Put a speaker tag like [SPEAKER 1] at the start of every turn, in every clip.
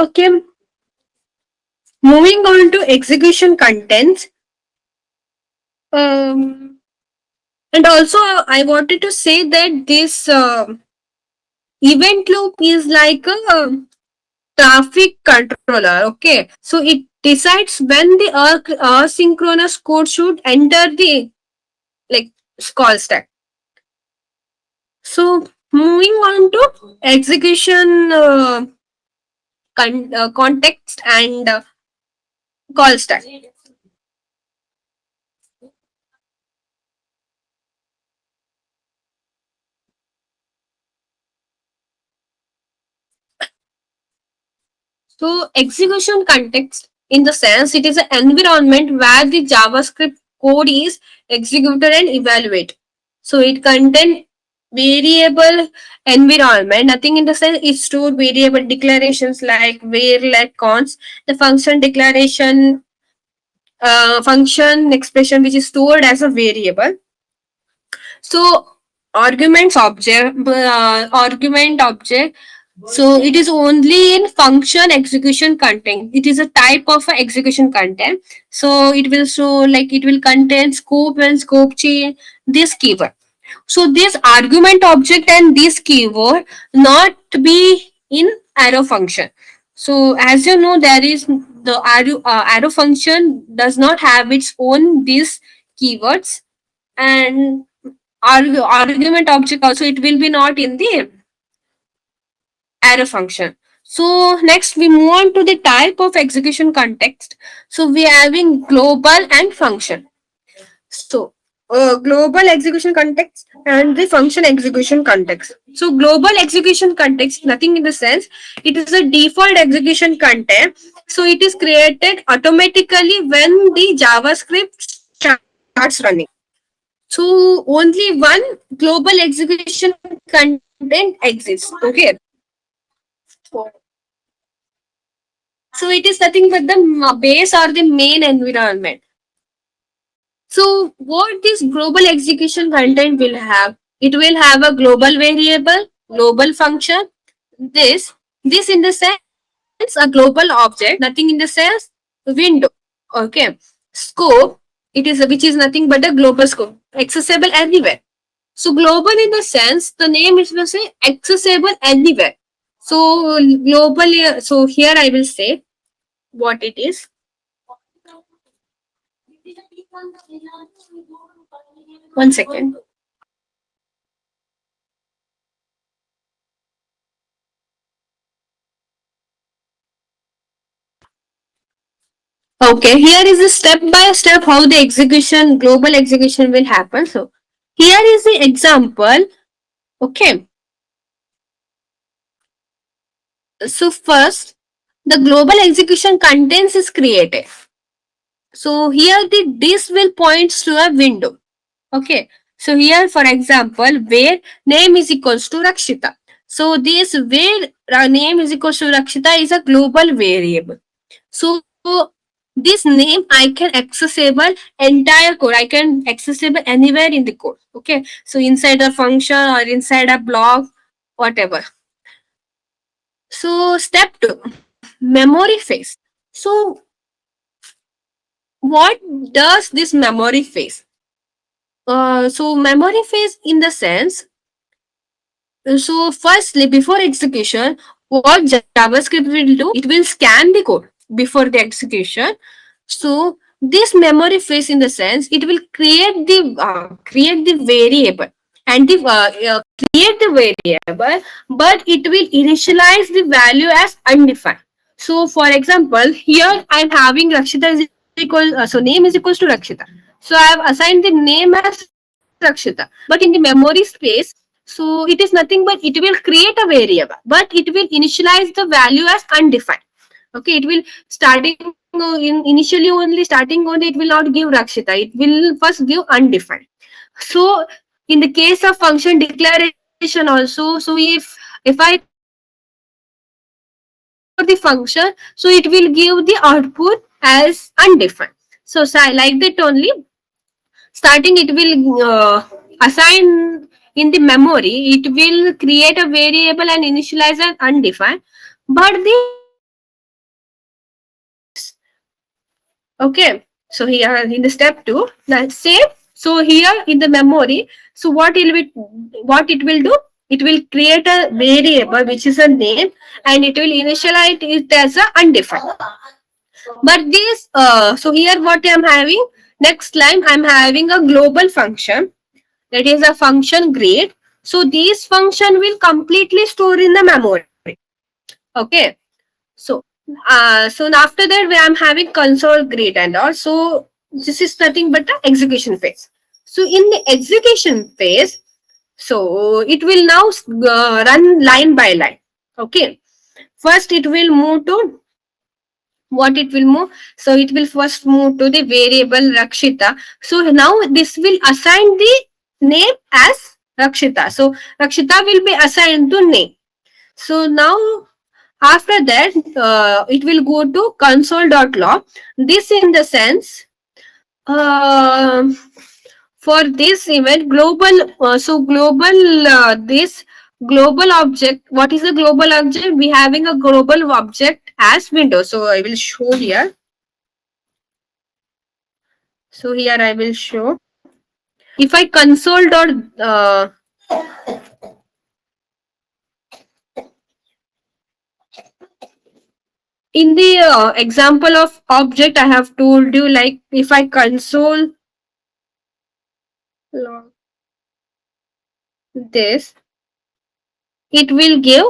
[SPEAKER 1] Okay, moving on to execution contents. Um, and also, I wanted to say that this event loop is like a traffic controller. Okay, so it decides when the asynchronous code should enter the like call stack. So moving on to execution context and call stack. So execution context in the sense it is an environment where the JavaScript code is executed and evaluated. So it contain variable environment. Nothing in the sense it stored variable declarations like where, let, cons. The function declaration function expression which is stored as a variable. So argument object. So it is only in function execution content. It is a type of a execution content. So it will show like it will contain scope and scope chain, this keyword. So this argument object and this keyword not be in arrow function. So as you know, there is the arrow function does not have its own these keywords, and argument object also it will be not in the arrow function. So next we move on to the type of execution context. So we are having global and function. So global execution context and the function execution context. So global execution context, nothing in the sense, it is a default execution content. So it is created automatically when the JavaScript starts running. So only one global execution content exists. Okay. So so it is nothing but the base or the main environment. So what this global execution content will have? It will have a global variable, global function. This in the sense a global object, nothing in the sense window. Okay. Scope, it is which is nothing but a global scope, accessible anywhere. So global in the sense the name is will say accessible anywhere. So globally, so here I will say what it is. One second. Okay, here is the step by step how the execution, global execution will happen. So here is the example. Okay, so first the global execution contents is created. So here the this will points to a window. Okay, so here for example where name is equals to Rakshita. So this where name is equals to Rakshita is a global variable. So this name I can accessible entire code. I can accessible anywhere in the code. Okay, so inside a function or inside a block, whatever. So step two, memory phase. So what does this memory phase? So memory phase in the sense. So firstly, before execution, what JavaScript will do? It will scan the code before the execution. So this memory phase, in the sense, it will create the variable and create the variable, but it will initialize the value as undefined. So for example, here I am having Rakshita is equal, so name is equals to Rakshita. So I have assigned the name as Rakshita, but in the memory space, so it is nothing but it will create a variable, but it will initialize the value as undefined. Okay, it will starting initially only starting only it will not give Rakshita. It will first give undefined. So in the case of function declaration also, so if I call the function, so it will give the output as undefined. So like that only starting it will assign in the memory, it will create a variable and initialize an undefined, but the Okay, so here in the step 2, now save. So here in the memory, so what it will do, it will create a variable which is a name, and it will initialize it as a undefined. But this so here what I'm having, next line I'm having a global function, that is a function grade. So this function will completely store in the memory. Okay, so so after that I'm having console grid and all. So this is nothing but the execution phase. So in the execution phase, so it will now run line by line. Okay, first it will move to what it will move. So it will first move to the variable Rakshita. So now this will assign the name as Rakshita. So Rakshita will be assigned to name. So now after that, it will go to console.log. This in the sense, uh, for this event, global, this global object, what is the global object? We having a global object as window. So I will show here. So here I will show. If I console dot, in the example of object, I have told you, like if I console log this, it will give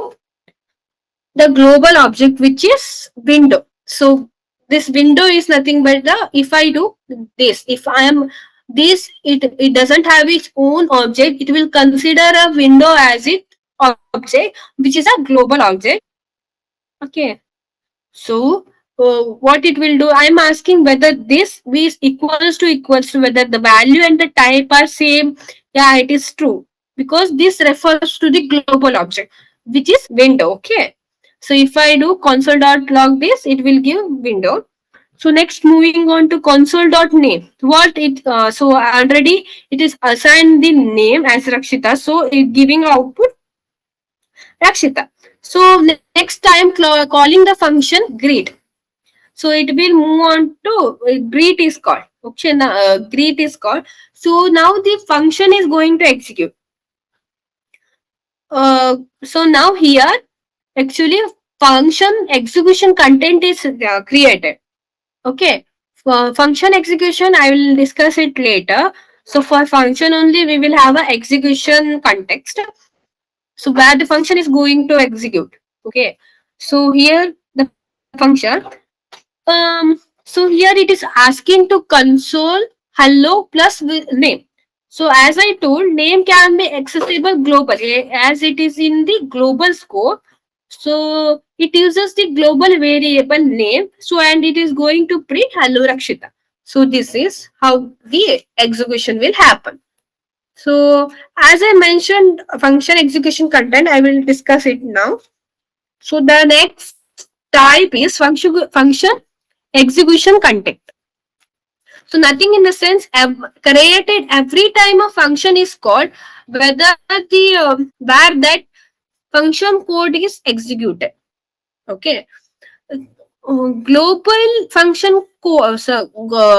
[SPEAKER 1] the global object which is window. So this window is nothing but the, if I do this, if I am this, it doesn't have its own object, it will consider a window as its object, which is a global object. Okay, so what it will do, I'm asking whether this is equals to whether the value and the type are same. Yeah, it is true, because this refers to the global object, which is window. Okay, so if I do console.log this, it will give window. So next, moving on to console.name. What it so already it is assigned the name as Rakshita, so it giving output Rakshita. So next time calling the function greet. So it will move on to greet is called. Okay, now, greet is called. So now the function is going to execute. So now here actually function execution content is created. Okay, for function execution I will discuss it later. So for function only we will have a execution context. So where the function is going to execute. Okay, so here the function, so here it is asking to console hello plus name. So as I told, name can be accessible globally as it is in the global scope. So it uses the global variable name. So and it is going to print hello Rakshita. So this is how the execution will happen. So as I mentioned, function execution content, I will discuss it now. So the next type is function execution content. So nothing in the sense created every time a function is called, whether the where that function code is executed. Okay. Global function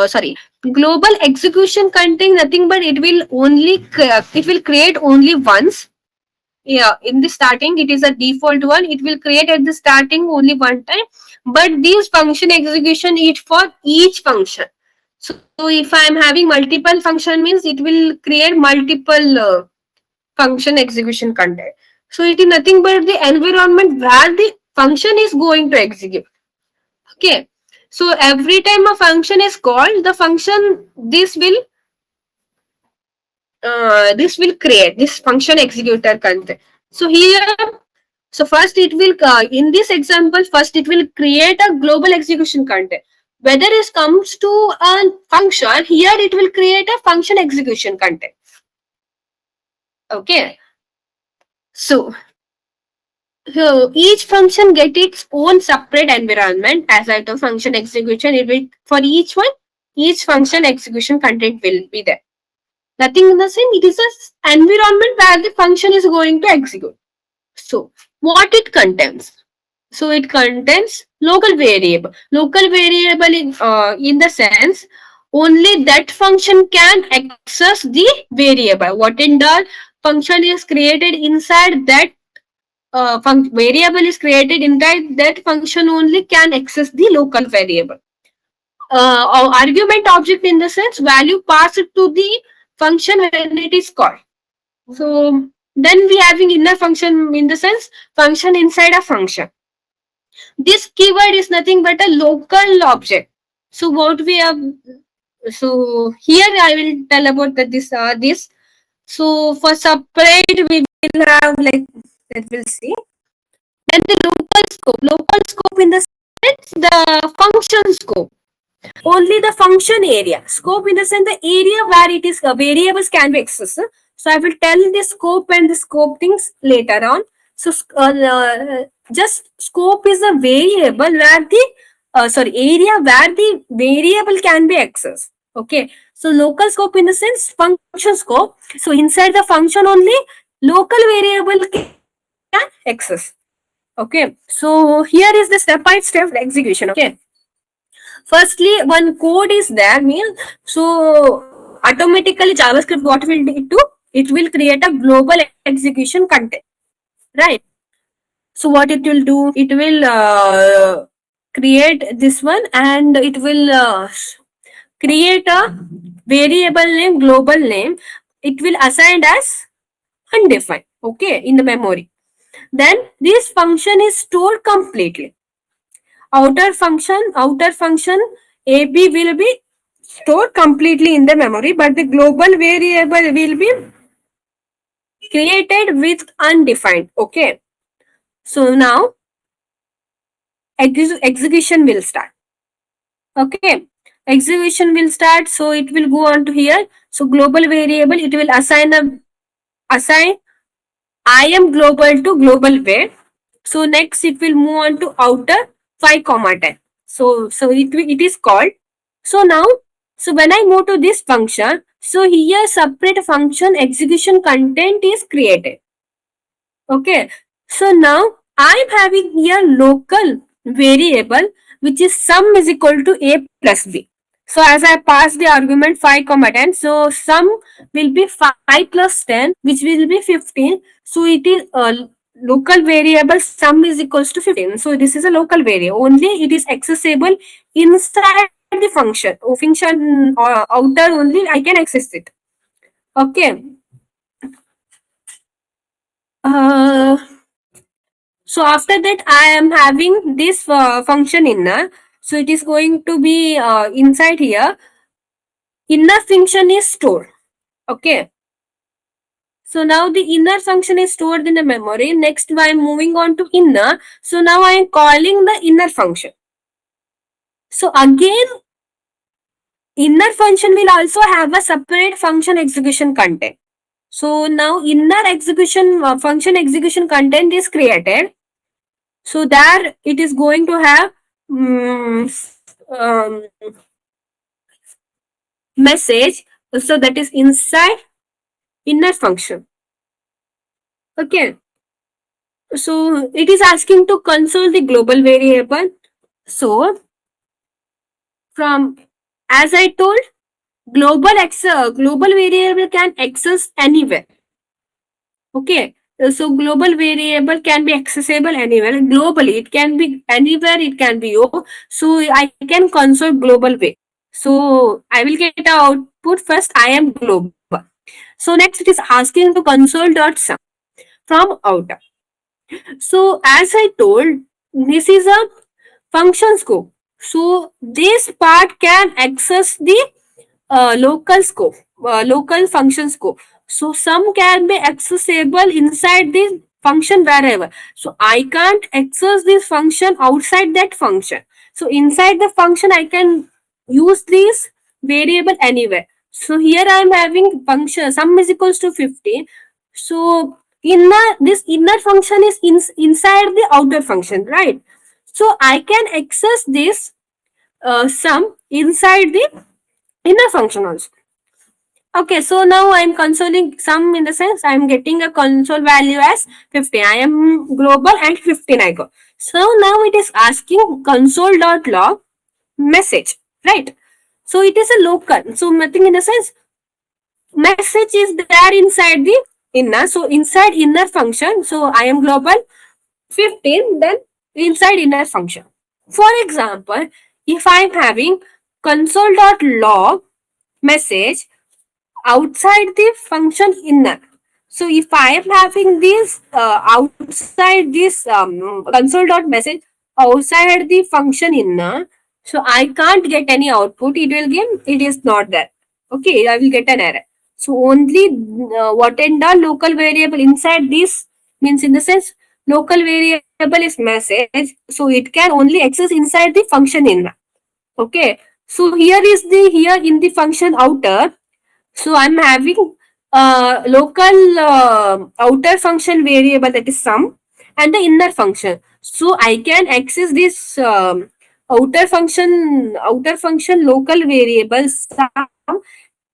[SPEAKER 1] sorry, global execution contain nothing but it will only it will create only once. Yeah, in the starting it is a default one, it will create at the starting only one time, but this function execution is for each function. So if I am having multiple function means it will create multiple function execution content. So it is nothing but the environment where the function is going to execute. Okay, so every time a function is called, the function this will create this function executor content. So here, so first it will in this example, first it will create a global execution content. Whether it comes to a function, here it will create a function execution content. Okay, so each function get its own separate environment. As I told, function execution, it will for each one, each function execution content will be there. Nothing in the same, it is an environment where the function is going to execute. So what it contains? So it contains local variable. Local variable in the sense only that function can access the variable. What in the function is created inside that variable is created inside that function only can access the local variable. Argument object in the sense value passed to the function when it is called. So then we having inner function in the sense function inside a function. This keyword is nothing but a local object. So what we have, so here I will tell about this. So for separate we will have like that we'll see. Then the local scope in the sense the function scope. Only the function area. Scope in the sense the area where it is variables can be accessed. So I will tell the scope and the scope things later on. So just scope is a variable where the area where the variable can be accessed. Okay. So local scope in the sense function scope. So inside the function only local variable can access. Okay. So here is the step by step execution. Okay. Firstly, one code is there means so automatically JavaScript what will it do? It will create a global execution content, right? So what it will do? It will create this one and it will create a variable name, global name. It will assign as undefined, okay, in the memory. Then this function is stored completely. Outer function ab will be stored completely in the memory, but the global variable will be created with undefined. Okay. So now execution will start. Okay. Execution will start. So it will go on to here. So global variable, it will assign I am global to global where. So next it will move on to outer 5 comma 10. So it is called. So now, so when I move to this function, so here separate function execution content is created. Okay. So now I'm having here local variable which is sum is equal to a plus b. So as I pass the argument 5 comma 10, so sum will be 5 plus 10 which will be 15. So it is local variable sum is equals to 15. So this is a local variable. Only it is accessible inside the function. Function outer only I can access it. Okay. Uh, so after that I am having this function inner. So it is going to be inside here. Inner function is stored. Okay. So now the inner function is stored in the memory. Next I am moving on to inner. So now I am calling the inner function. So again inner function will also have a separate function execution content. So now inner execution function execution content is created. So there it is going to have um, message. So that is inside inner function. Okay. So it is asking to console the global variable. So from as I told, global variable can access anywhere. Okay. So global variable can be accessible anywhere. Globally, it can be anywhere. It can be you. So I can console global way. So I will get the output first. I am global. So next it is asking to console.sum from outer. So as I told, this is a function scope. So this part can access the local scope, local function scope. So some can be accessible inside this function wherever. So I can't access this function outside that function. So inside the function I can use this variable anywhere. So here I am having function sum is equals to 50. So this inner function is inside the outer function, right? So I can access this sum inside the inner function also. Okay, so now I'm consoling sum in the sense I'm getting a console value as 15. I am global and 15 I got. So now it is asking console.log message, right? So it is a local. So nothing in the sense message is there inside the inner. So inside inner function, so I am global 15, then inside inner function. For example, if I'm having console.log message outside the function inner. So if I am having this outside this console dot message outside the function inner, so I can't get any output. It will give it is not there. Okay, I will get an error. So only what and the local variable inside this means in the sense local variable is message. So it can only access inside the function inner. Okay. So here is the here in the function outer, so I'm having local outer function variable that is sum and the inner function. So I can access this outer function local variable sum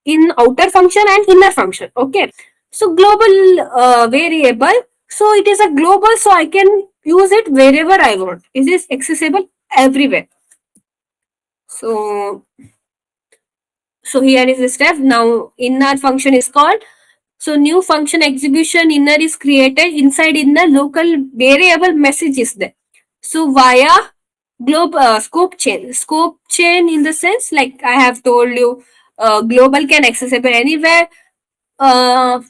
[SPEAKER 1] in outer function and inner function. Okay. So global variable. So it is a global. So I can use it wherever I want. It is accessible everywhere. So here is the step. Now inner function is called. So new function execution inner is created inside inner local variable message is there. So via scope chain. Scope chain in the sense like I have told you, global can accessible anywhere. Uh,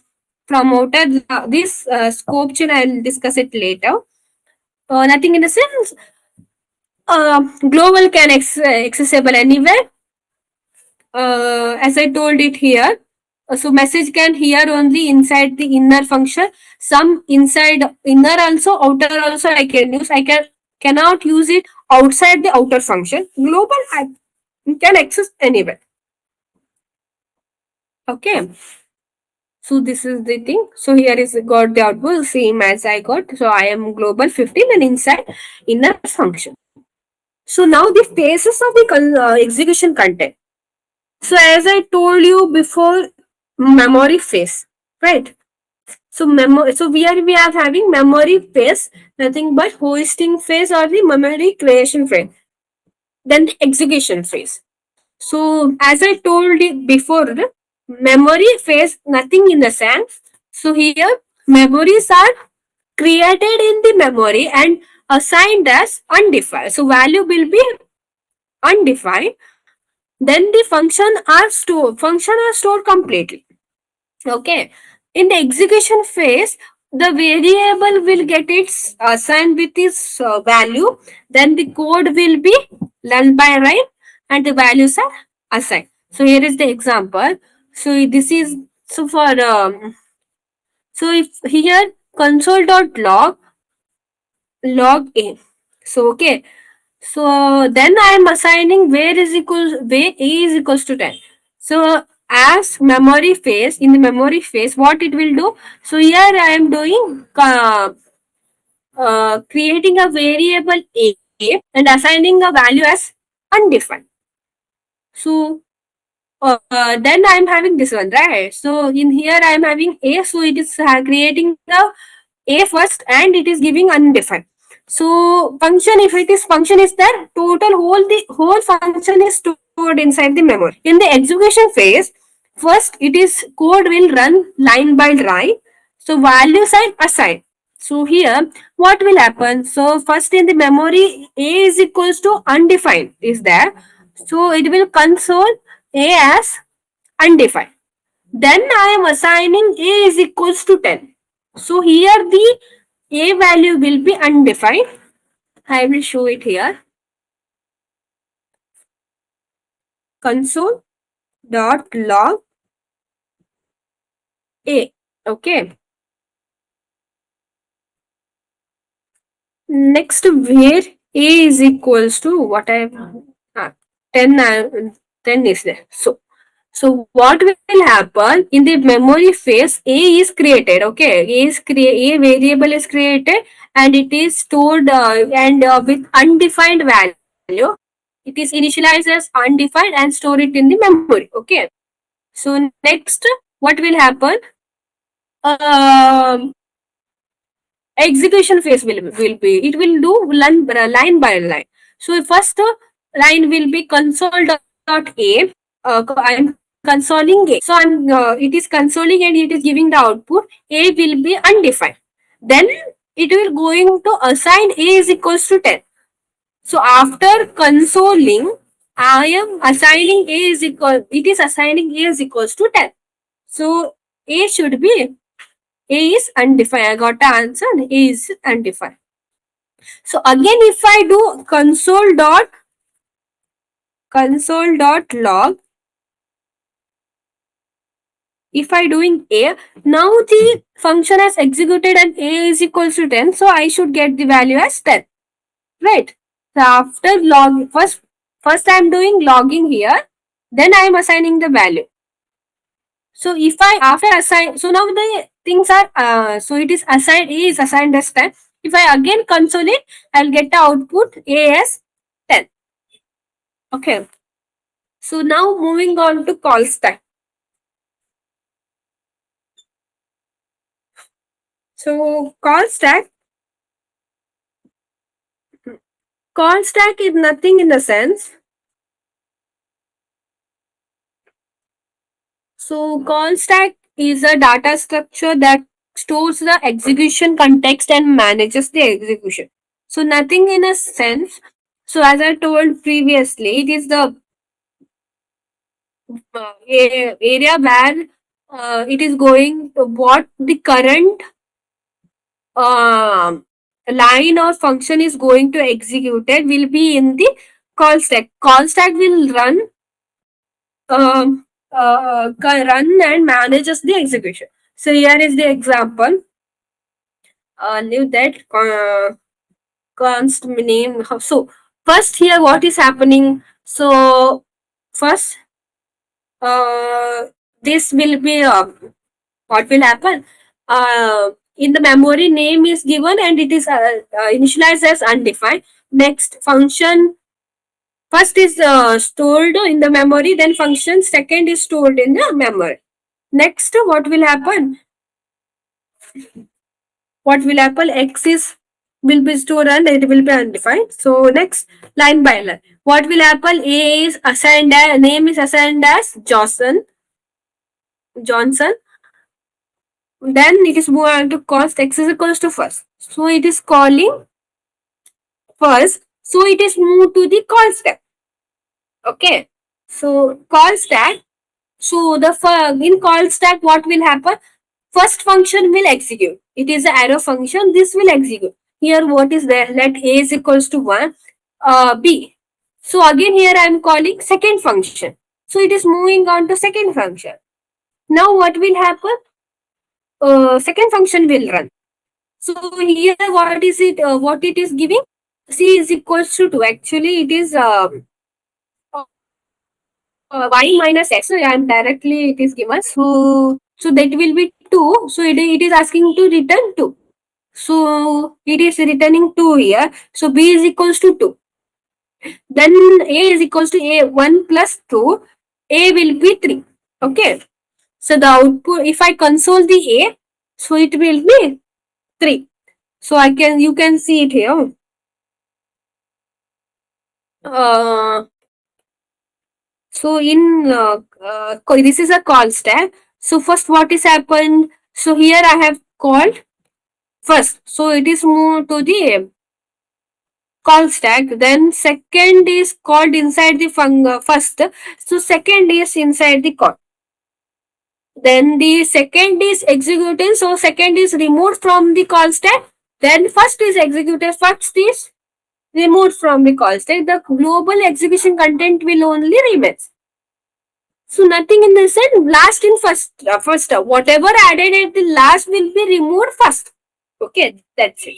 [SPEAKER 1] from outer this scope chain I'll discuss it later. Nothing in the sense global can accessible anywhere, as I told it here. So message can here only inside the inner function. Some inside inner also, outer also I can use. I cannot use it outside the outer function. Global I can access anywhere. Okay. So this is the thing. So here is got the output same as I got. So I am global 15 and inside inner function. So now the phases of the execution content. So as I told you before, memory phase, right? So we are having memory phase, nothing but hoisting phase or the memory creation phase. Then the execution phase. So as I told you before, the memory phase, nothing in the sense. So here memories are created in the memory and assigned as undefined. So value will be undefined. Then the function are stored completely. Okay. In the execution phase, the variable will get its assigned with its value. Then the code will be learned by write and the values are assigned. So here is the example. So this is so for so if here console.log a. So okay. So then I am assigning where a is equals to 10. So as memory phase, in the memory phase, what it will do? So here I am doing creating a variable a and assigning a value as undefined. So then I am having this one, right? So in here I am having a, so it is creating the a first and it is giving undefined. So function, if it is function is there, the whole function is stored inside the memory. In the execution phase, first it is code will run line by line. So values are assigned. So here what will happen? So first in the memory a is equals to undefined is there. So it will console a as undefined. Then I am assigning a is equals to 10. So here the a value will be undefined. I will show it here. Console dot log a. Okay. Next, where a is equals to what I have 10, 10 is there. So what will happen in the memory phase? A is created. Okay, a variable is created and it is stored and with undefined value. It is initialized as undefined and store it in the memory. Okay. So next, what will happen? Um, Execution phase will be, it will do line by line. So first line will be console.a. I'm consoling a. So it is consoling and it is giving the output. A will be undefined. Then it will going to assign a is equals to 10. So after consoling, I am assigning a is equal, it is assigning a is equals to 10. So a should be, a is undefined. I got the answer. A is undefined. So again, if I do console dot log, if I doing a, now the function has executed and a is equals to 10. So I should get the value as 10. Right. So after first I am doing logging here. Then I am assigning the value. So if I after assign, so now the things are, so it is assigned, A is assigned as 10. If I again console it, I'll get the output A as 10. Okay. So now moving on to call stack. So call stack is nothing in the sense. So call stack is a data structure that stores the execution context and manages the execution. So nothing in a sense. So as I told previously, it is the area where it is going, what the current um line or function is going to executed will be in the call stack. Call stack will run and manages the execution. So here is the example. Leave that const name. So first here, what is happening? So first, uh, this will be what will happen? In the memory, name is given and it is initialized as undefined. Next function, first is stored in the memory, then function second is stored in the memory. Next, what will happen? What will happen? X is will be stored and it will be undefined. So next, line by line. What will happen? A is assigned as, name is assigned as Johnson. Then it is moved on to cost. X is equals to first. So it is calling first. So it is moved to the call stack. Okay. So call stack. So the in call stack, what will happen? First function will execute. It is an arrow function. This will execute. Here, what is there? Let a is equals to 1. B. So again here I am calling second function. So it is moving on to second function. Now what will happen? Second function will run. So here what is it? What it is giving? C is equals to 2. Actually it is y minus x. So I am directly it is given. So that will be 2. So it is asking to return 2. So it is returning 2 here. So b is equals to 2. Then a is equals to a 1 plus 2. A will be 3. Okay. So the output, if I console the a, so it will be 3. So you can see it here. So this is a call stack. So first what is happened? So here I have called first. So it is moved to the call stack. Then second is called inside the first. So second is inside the call. Then the second is executed. So second is removed from the call stack. Then first is executed. First is removed from the call stack. The global execution content will only remain. So nothing in the set, last in first. Whatever added at the last will be removed first. Okay, that's it.